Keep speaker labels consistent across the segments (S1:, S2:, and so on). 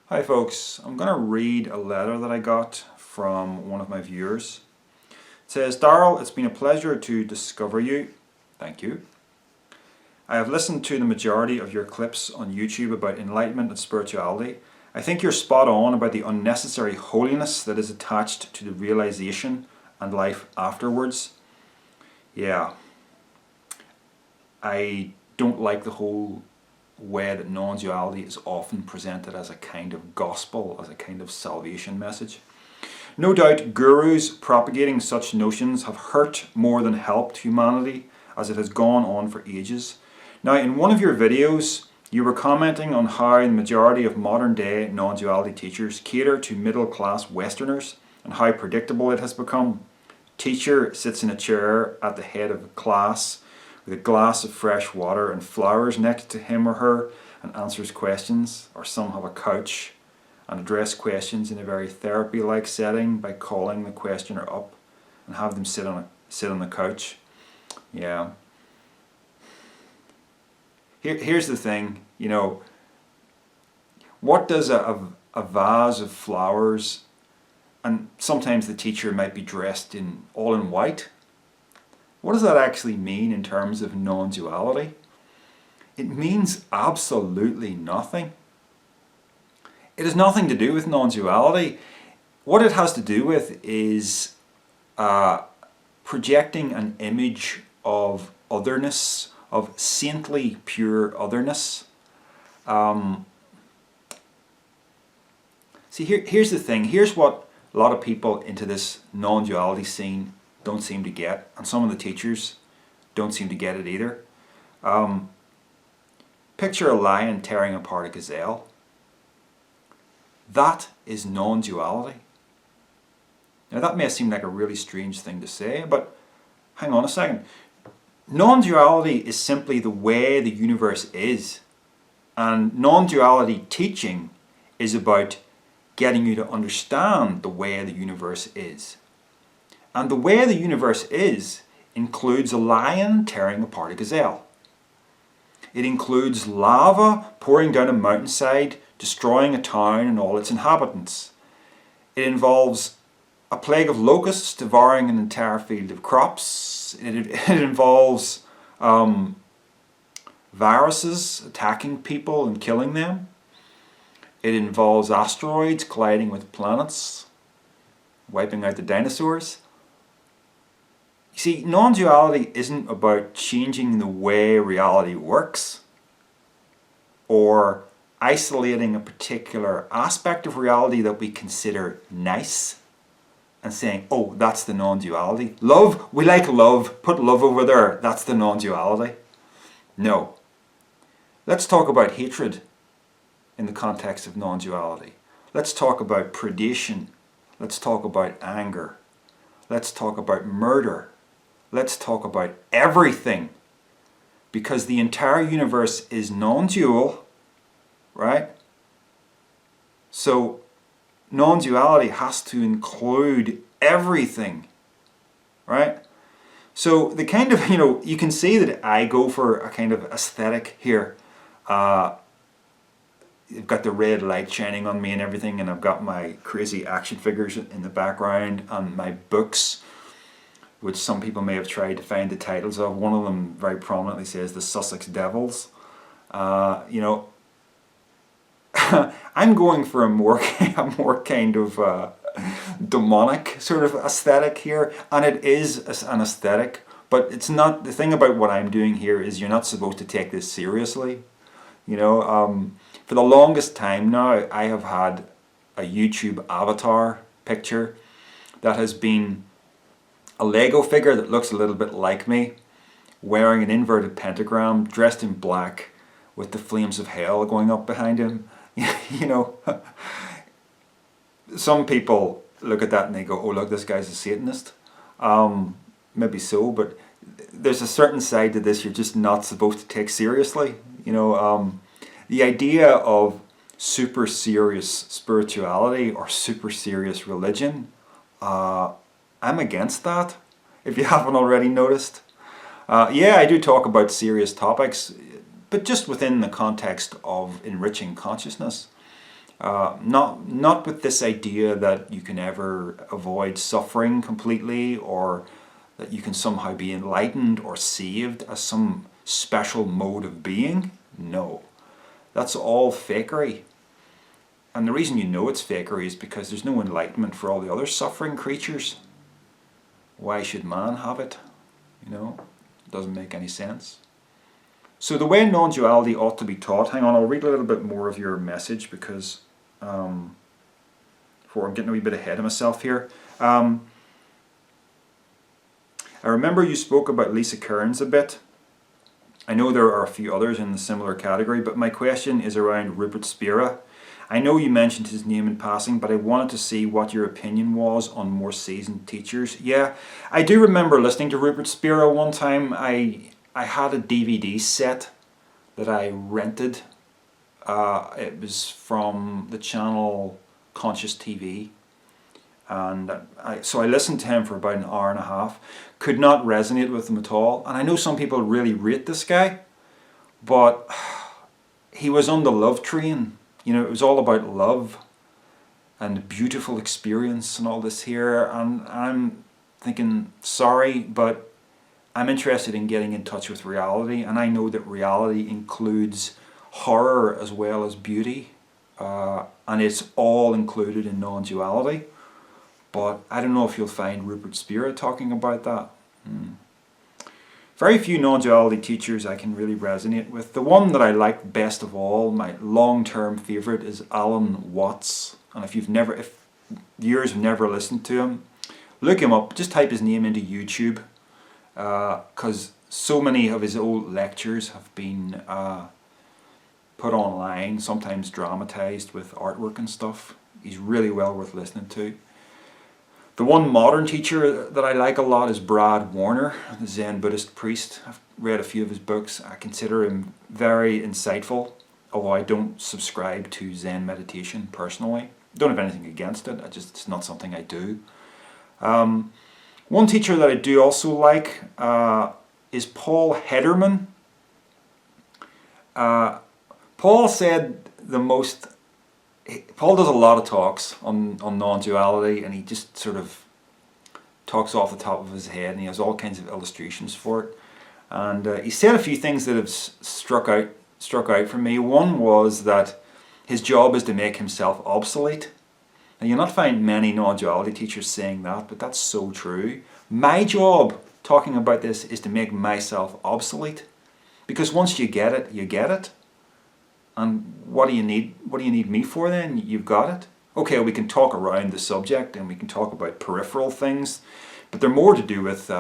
S1: Hi folks, I'm going to read a letter that I got from one of my viewers. It says, Darryl, it's been a pleasure to discover you. Thank you. I have listened to the majority of your clips on YouTube about enlightenment and spirituality. I think you're spot on about the unnecessary holiness that is attached to the realization and life afterwards. Yeah, I don't like the whole way that non-duality is often presented as a kind of gospel, as a kind of salvation message. No doubt gurus propagating such notions have hurt more than helped humanity as it has gone on for ages. Now, in one of your videos, you were commenting on how the majority of modern day non-duality teachers cater to middle-class Westerners and how predictable it has become. Teacher sits in a chair at the head of a class with a glass of fresh water and flowers next to him or her and answers questions, or some have a couch and address questions in a very therapy-like setting by calling the questioner up and have them sit on the couch. Yeah. Here's the thing, you know, what does a vase of flowers, and sometimes the teacher might be dressed all in white, what does that actually mean in terms of non-duality? It means absolutely nothing. It has nothing to do with non-duality. What it has to do with is projecting an image of otherness, of saintly pure otherness. Here's the thing. Here's what a lot of people into this non-duality scene don't seem to get, and some of the teachers don't seem to get it either. Picture a lion tearing apart a gazelle. That is non-duality. Now that may seem like a really strange thing to say, but hang on a second. Non-duality is simply the way the universe is, and non-duality teaching is about getting you to understand the way the universe is. And the way the universe is includes a lion tearing apart a gazelle. It includes lava pouring down a mountainside, destroying a town and all its inhabitants. It involves a plague of locusts devouring an entire field of crops. It involves viruses attacking people and killing them. It involves asteroids colliding with planets, wiping out the dinosaurs. You see, non-duality isn't about changing the way reality works or isolating a particular aspect of reality that we consider nice and saying, oh, that's the non-duality. Love, we like love, put love over there, that's the non-duality. No. Let's talk about hatred in the context of non-duality. Let's talk about predation. Let's talk about anger. Let's talk about murder. Let's talk about everything, because the entire universe is non-dual, right? So non-duality has to include everything, right? So the kind of, you can see that I go for a kind of aesthetic here. I've got the red light shining on me and everything, and I've got my crazy action figures in the background and my books, which some people may have tried to find the titles of. One of them very prominently says The Sussex Devils. I'm going for a more kind of demonic sort of aesthetic here, and it is an aesthetic, but it's not. The thing about what I'm doing here is you're not supposed to take this seriously. For the longest time now, I have had a YouTube avatar picture that has been a Lego figure that looks a little bit like me, wearing an inverted pentagram, dressed in black, with the flames of hell going up behind him. Some people look at that and they go, oh look, this guy's a Satanist. Maybe so, but there's a certain side to this you're just not supposed to take seriously. The idea of super serious spirituality or super serious religion, I'm against that, if you haven't already noticed. Yeah, I do talk about serious topics, but just within the context of enriching consciousness. Not with this idea that you can ever avoid suffering completely, or that you can somehow be enlightened or saved as some special mode of being. No, that's all fakery. And the reason you know it's fakery is because there's no enlightenment for all the other suffering creatures. Why should man have it? You know, it doesn't make any sense. So the way non-duality ought to be taught, hang on, I'll read a little bit more of your message because before I'm getting a wee bit ahead of myself here. I remember you spoke about Lisa Kearns a bit. I know there are a few others in the similar category, but my question is around Rupert Spira. I know you mentioned his name in passing, but I wanted to see what your opinion was on more seasoned teachers. Yeah, I do remember listening to Rupert Spira one time. I had a DVD set that I rented. It was from the channel Conscious TV. And so I listened to him for about an hour and a half. Could not resonate with him at all. And I know some people really rate this guy, but he was on the love train. You know, it was all about love and beautiful experience and all this here. And I'm thinking, sorry, but I'm interested in getting in touch with reality. And I know that reality includes horror as well as beauty. And it's all included in non-duality. But I don't know if you'll find Rupert Spira talking about that. Very few non-duality teachers I can really resonate with. The one that I like best of all, my long-term favourite, is Alan Watts. And if viewers have never listened to him, look him up. Just type his name into YouTube, because so many of his old lectures have been put online, sometimes dramatised with artwork and stuff. He's really well worth listening to. The one modern teacher that I like a lot is Brad Warner, the Zen Buddhist priest. I've read a few of his books. I consider him very insightful, although I don't subscribe to Zen meditation personally. Don't have anything against it, it's not something I do. One teacher that I do also like is Paul Hederman. Paul does a lot of talks on non-duality, and he just sort of talks off the top of his head, and he has all kinds of illustrations for it. And he said a few things that have struck out for me. One was that his job is to make himself obsolete. Now you'll not find many non-duality teachers saying that, but that's so true. My job talking about this is to make myself obsolete, because once you get it, you get it. And what do you need? What do you need me for then? You've got it. Okay, we can talk around the subject and we can talk about peripheral things, but they're more to do with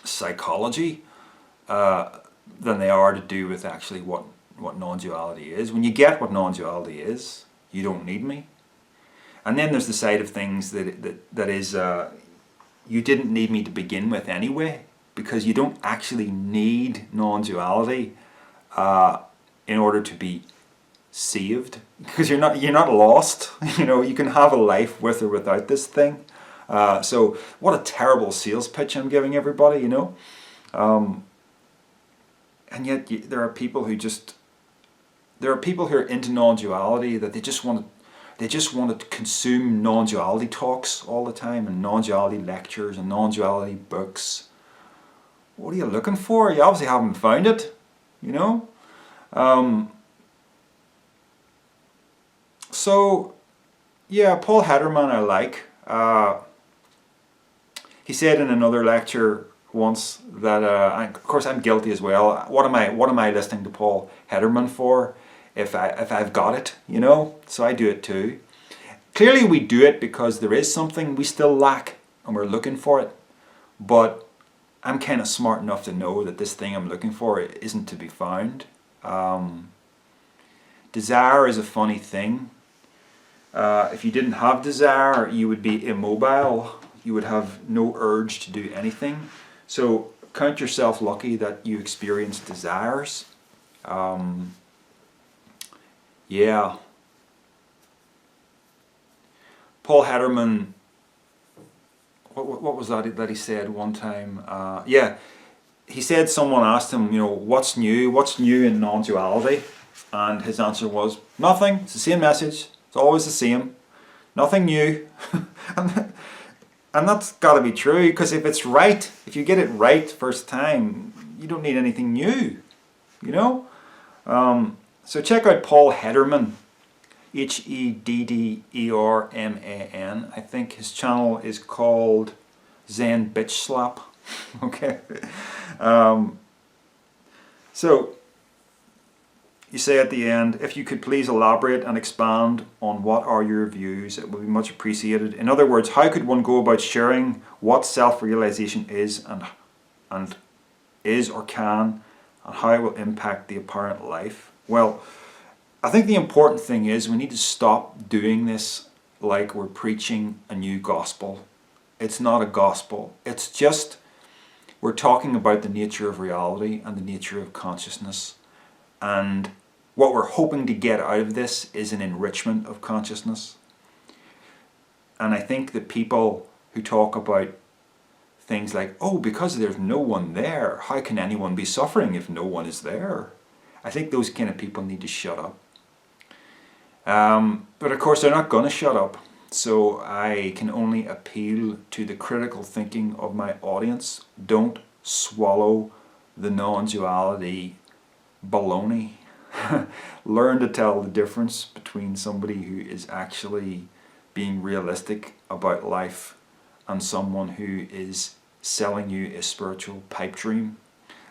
S1: psychology than they are to do with actually what non-duality is. When you get what non-duality is, you don't need me. And then there's the side of things that is you didn't need me to begin with anyway, because you don't actually need non-duality in order to be saved, because you're not lost. You know, you can have a life with or without this thing. So what a terrible sales pitch I'm giving everybody, you know. And yet there are people who are into non-duality, that they just want to consume non-duality talks all the time, and non-duality lectures and non-duality books. What are you looking for? You obviously haven't found it, you know. So yeah, Paul Hederman I like. He said in another lecture once that of course I'm guilty as well. What am I listening to Paul Hederman for if I've got it, you know? So I do it too. Clearly we do it because there is something we still lack and we're looking for it. But I'm kind of smart enough to know that this thing I'm looking for isn't to be found. Desire is a funny thing. If you didn't have desire, you would be immobile. You would have no urge to do anything. So count yourself lucky that you experience desires. Yeah. Paul Hederman, what was that he said one time? Yeah, he said someone asked him, you know, what's new in non-duality? And his answer was, nothing, it's the same message, it's always the same, nothing new. and that's got to be true, because if it's right, if you get it right first time, you don't need anything new, you know? So check out Paul Hedderman, Hedderman. I think his channel is called Zen Bitch Slap. Okay. So you say at the end, if you could please elaborate and expand on what are your views, it would be much appreciated. In other words, how could one go about sharing what self-realization is and is or can, and how it will impact the apparent life? Well, I think the important thing is we need to stop doing this like we're preaching a new gospel. It's not a gospel. It's just we're talking about the nature of reality and the nature of consciousness. And what we're hoping to get out of this is an enrichment of consciousness. And I think that people who talk about things like, oh, because there's no one there, how can anyone be suffering if no one is there? I think those kind of people need to shut up. But of course they're not going to shut up. So I can only appeal to the critical thinking of my audience. Don't swallow the non-duality baloney. Learn to tell the difference between somebody who is actually being realistic about life and someone who is selling you a spiritual pipe dream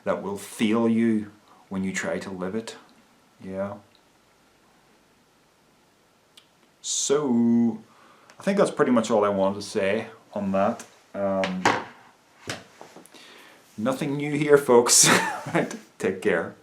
S1: that will fail you when you try to live it. Yeah. So I think that's pretty much all I wanted to say on that. Nothing new here, folks. Right, take care.